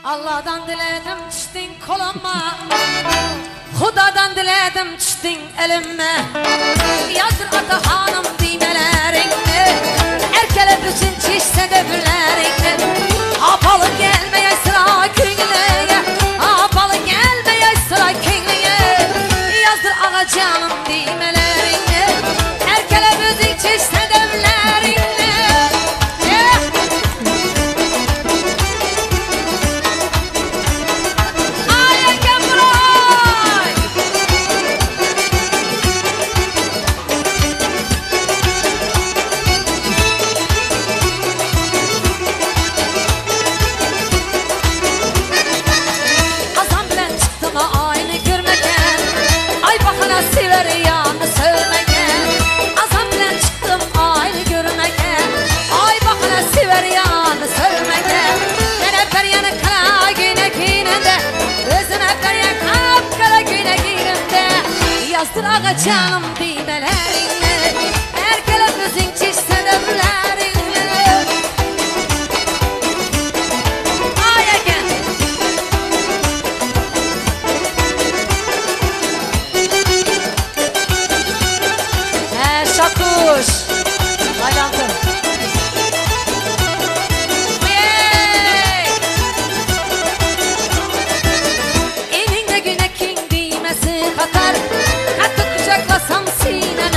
Allah'dan diledim düştün koluma, Xudadan diledim düştün elime. Yazdır ata hanım düymelerini, erkele bütün çişse dövürlerini. Apalı gelmeye sıra künlüye, apalı gelmeye sıra künlüye. Yazdır ağa canım düymelerini, erkele bütün çişse dövürlerini. Yazdır ağa canım düymelerini.